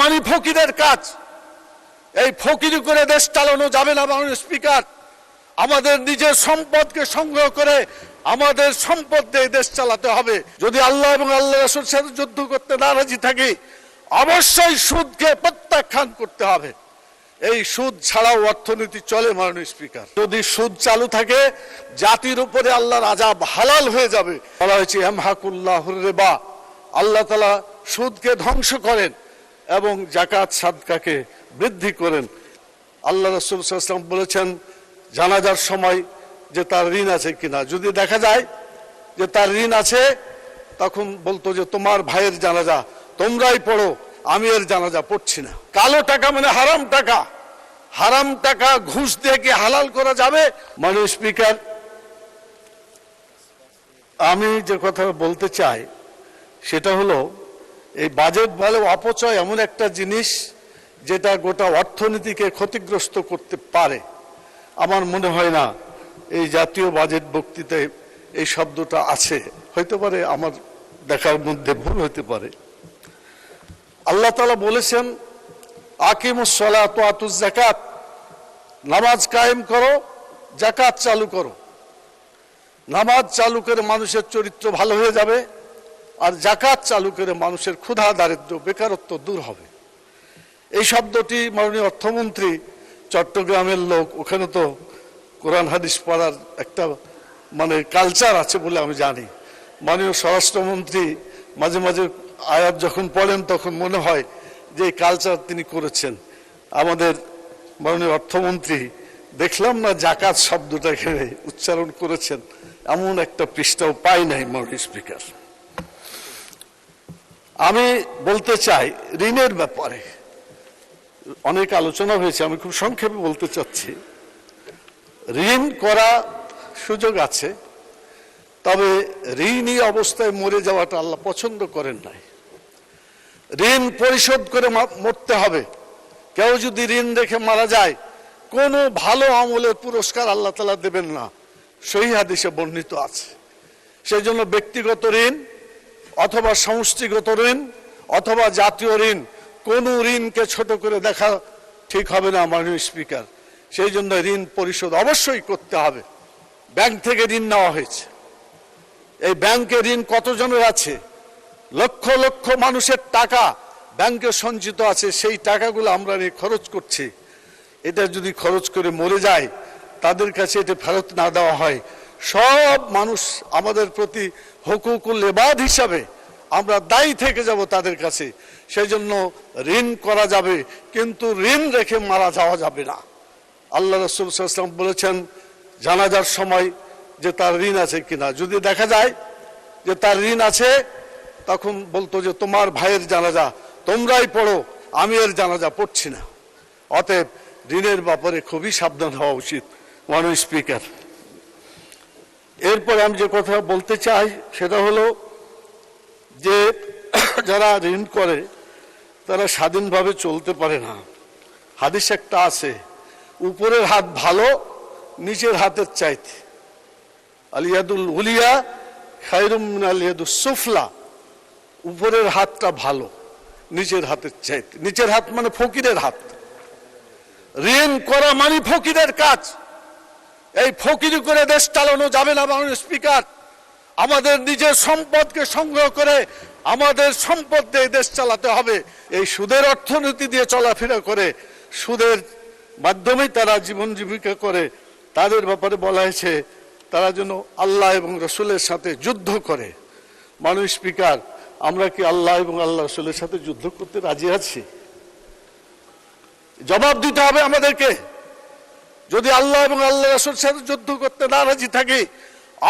মানে ফকিরের কাজ। এই ফকিরি করে দেশ চালানো যাবে না। মাননীয় স্পিকার, আমাদের নিজের সম্পদকে সংগ্রহ করে আমাদের সম্পদ দিয়ে দেশ চালাতে হবে। যদি আল্লাহ এবং আল্লাহ রাসূলের সাথে যুদ্ধ করতে নারাজি থাকি, অবশ্যই সুদকে প্রত্যাখ্যান করতে হবে। এই সুদ ছাড়াও অর্থনীতি চলে। মাননীয় স্পিকার, যদি সুদ চালু থাকে জাতির উপরে আল্লাহর আযাব হালাল হয়ে যাবে। বলা হয়েছে ইয়ামহাকুল্লাহুর রিবা, আল্লাহ তাআলা সুদকে ধ্বংস করেন এবং যাকাত সাদকাকে বৃদ্ধি করেন। আল্লাহ রাসূল সাল্লাল্লাহু আলাইহি ওয়াসাল্লাম বলেছেন জানাজার সময় যে তার ঋণ আছে কিনা, যদি দেখা যায় যে তার ঋণ আছে, তখন বলতো যে তোমার ভাইয়ের জানাজা তোমরাই পড়ো, আমি এর জানাজা পড়ছি না। কালো টাকা মানে হারাম টাকা। হারাম টাকা ঘুষ দিয়ে কি হালাল করা যাবে? মাননীয় স্পিকার, আমি যে কথা বলতে চাই সেটা হলো এই বাজেট বলে অপচয় এমন একটা জিনিস যেটা গোটা অর্থনীতিকে ক্ষতিগ্রস্ত করতে পারে। আমার মনে হয় না এই জাতীয় বাজেট বক্তৃতায় এই শব্দটা আছে, হইতে পারে আমার দেখার মধ্যে ভুল হতে পারে। আল্লাহ তাআলা বলেছেন আকিমুস সালাত ওয়া আতুজ যাকাত, নামাজ কায়েম করো, যাকাত চালু করো। নামাজ চালু করে মানুষের চরিত্র ভালো হয়ে যাবে, আর যাকাত চালু করে মানুষের ক্ষুধা দারিদ্র্য বেকারত্ব দূর হবে। এই শব্দটি মাননীয় অর্থমন্ত্রী চট্টগ্রামের লোক, ওখানে তো কোরআন হাদিস পড়ার একটা মানে কালচার আছে বলে আমি জানি। মাননীয় স্বরাষ্ট্রমন্ত্রী মাঝে মাঝে আয়াত যখন পড়েন তখন মনে হয় যে এই কালচার তিনি করেছেন। আমাদের মাননীয় অর্থমন্ত্রী দেখলাম না যাকাত শব্দটা এখানে উচ্চারণ করেছেন, এমন একটা পৃষ্ঠাও পাই নাই। মাননীয় স্পিকার, আমি বলতে চাই ঋণের ব্যাপারে অনেক আলোচনা হয়েছে, আমি খুব সংক্ষেপে বলতে চাচ্ছি। ঋণ করা সুযোগ আছে, তবে ঋণী অবস্থায় মরে যাওয়াটা আল্লাহ পছন্দ করেন নাই। ঋণ পরিশোধ করে মরতে হবে। কেউ যদি ঋণ রেখে মারা যায়, কোনো ভালো আমলের পুরস্কার আল্লাহ তাআলা দেবেন না, সহিহ হাদিসে বর্ণিত আছে। সেই জন্য ব্যক্তিগত ঋণ অথবা সমষ্টিগত ঋণ অথবা জাতীয় ঋণ, কোন ঋণকে ছোট করে দেখা ঠিক হবে না। মাননীয় স্পিকার, সেই জন্য ঋণ পরিশোধ অবশ্যই করতে হবে। ব্যাংক থেকে ঋণ নেওয়া হয়েছে, এই ব্যাংকে ঋণ কতজনের আছে? লক্ষ লক্ষ মানুষের টাকা ব্যাংকে সঞ্চিত আছে, সেই টাকাগুলো আমরা নিয়ে খরচ করছি। এটা যদি খরচ করে মরে যায়, তাদের কাছে এটা ফেরত না দেওয়া হয়, সব মানুষ আমাদের প্রতি হুকুকুল ইবাদ হিসাবে আমরা দায়ী থেকে যাব তাদের কাছে। সেই জন্য ঋণ করা যাবে, কিন্তু ঋণ রেখে মারা যাওয়া যাবে না। আল্লাহ রাসূল সাল্লাল্লাহু আলাইহি ওয়াসাল্লাম বলেছেন জানাজার সময় যে তার ঋণ আছে কিনা, যদি দেখা যায় যে তার ঋণ আছে, তখন বলতো যে তোমার ভাইয়ের জানাজা তোমরাই পড়ো, আমি এর জানাজা পড়ছি না। অতএব ঋণের ব্যাপারে খুবই সাবধান হওয়া উচিত। মাননীয় স্পিকার, এরপরে আমি যে কথা বলতে চাই সেটা হলো যে যারা ঋণ করে তারা স্বাধীনভাবে চলতে পারে না। হাদিস একটা আছে, উপরের হাত ভালো নিচের হাতের চাইতে, আলিয়াদুল উলিয়া খায়রুম মিনাল ইয়াদুস সুফলা, উপরের হাতটা ভালো নিচের হাতের চাইতে। নিচের হাত মানে ফকিরের হাত। ঋণ করা মানে ফকিরের কাজ। এই ফকিরি করে দেশ চালানো যাবে না। মাননীয় স্পিকার, আমাদের নিজের সম্পদকে সংগ্রহ করে আমাদের সম্পদ দিয়ে দেশ চালাতে হবে। এই সুদের অর্থনীতি দিয়ে চলাফেরা করে, সুদের মাধ্যমেই তারা জীবন জীবিকা করে, তাদের ব্যাপারে বলা হয়েছে তারা যেন আল্লাহ এবং রসুলের সাথে যুদ্ধ করে। মাননীয় স্পিকার, আমরা কি আল্লাহ এবং আল্লাহ রসুলের সাথে যুদ্ধ করতে রাজি আছি? জবাব দিতে হবে আমাদেরকে। যদি আল্লাহ এবং আল্লাহ রাসূলের সাথে যুদ্ধ করতে নারাজি থাকি,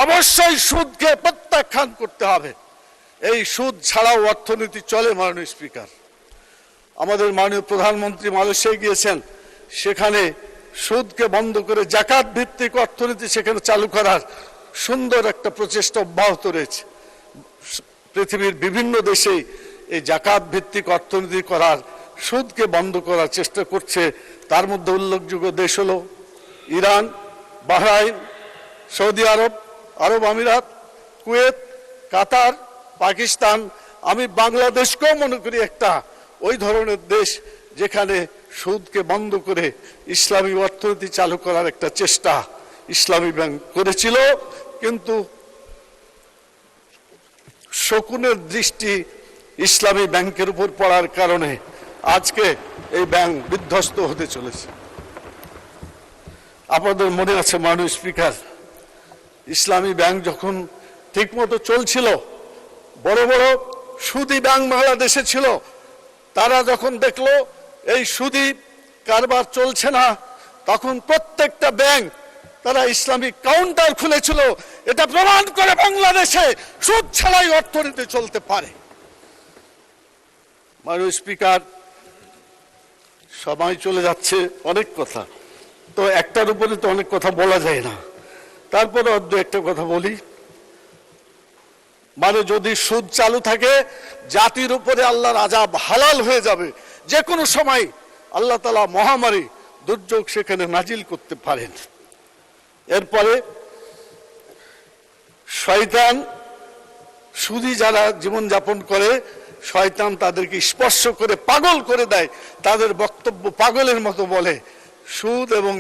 অবশ্যই সুদকে প্রত্যাখ্যান করতে হবে। এই সুদ ছাড়াও অর্থনীতি চলে। মাননীয় স্পিকার, আমাদের মাননীয় প্রধানমন্ত্রী মালয়েশিয়ায় গিয়েছেন, সেখানে সুদকে বন্ধ করে যাকাত ভিত্তিক অর্থনীতি সেখানে চালু করার সুন্দর একটা প্রচেষ্টা অব্যাহত রয়েছে। পৃথিবীর বিভিন্ন দেশেই এই যাকাত ভিত্তিক অর্থনীতি করার, সুদকে বন্ধ করার চেষ্টা করছে। তার মধ্যে উল্লেখযোগ্য দেশ হলো ইরান, বাহরাইন, সৌদি আরব, আরব আমিরাত, কুয়েত, কাতার, পাকিস্তান। আমি বাংলাদেশকেও মনে করি একটা ওই ধরনের দেশ যেখানে সুদকে বন্ধ করে ইসলামী অর্থনীতি চালু করার একটা চেষ্টা ইসলামী ব্যাংক করেছিল, কিন্তু শকুনের দৃষ্টি ইসলামী ব্যাংকের উপর পড়ার কারণে আজকে এই ব্যাংক বিধ্বস্ত হতে চলেছে। আপনাদের মনে আছে মাননীয় স্পিকার, ইসলামী ব্যাংক যখন ঠিকমতো চলছিল, বড় বড় সুদী ব্যাংক বাংলাদেশে ছিল, তারা যখন দেখলো এই সুদী কারবার চলছে না, তখন প্রত্যেকটা ব্যাংক তারা ইসলামিক কাউন্টার খুলেছিল। এটা প্রমাণ করে বাংলাদেশে সুদ ছাড়াই অর্থনীতি চলতে পারে। মাননীয় স্পিকার, সময় চলে যাচ্ছে, অনেক কথা তো একটার উপরে তো অনেক কথা বলা যায় না, তারপরে অর্ধ একটা কথা বলি। মানে যদি সুদ চালু থাকে, জাতির উপরে আল্লাহর আযাব হালাল হয়ে যাবে। যে কোনো সময় আল্লাহ তাআলা মহামারী দুর্যোগ সেখানে নাজিল করতে পারেন। এরপরে শয়তান, সুদী যারা জীবন যাপন করে, শয়তান তাদেরকে স্পর্শ করে পাগল করে দেয়, তাদের বক্তব্য পাগলের মতো বলে। সুদ এবং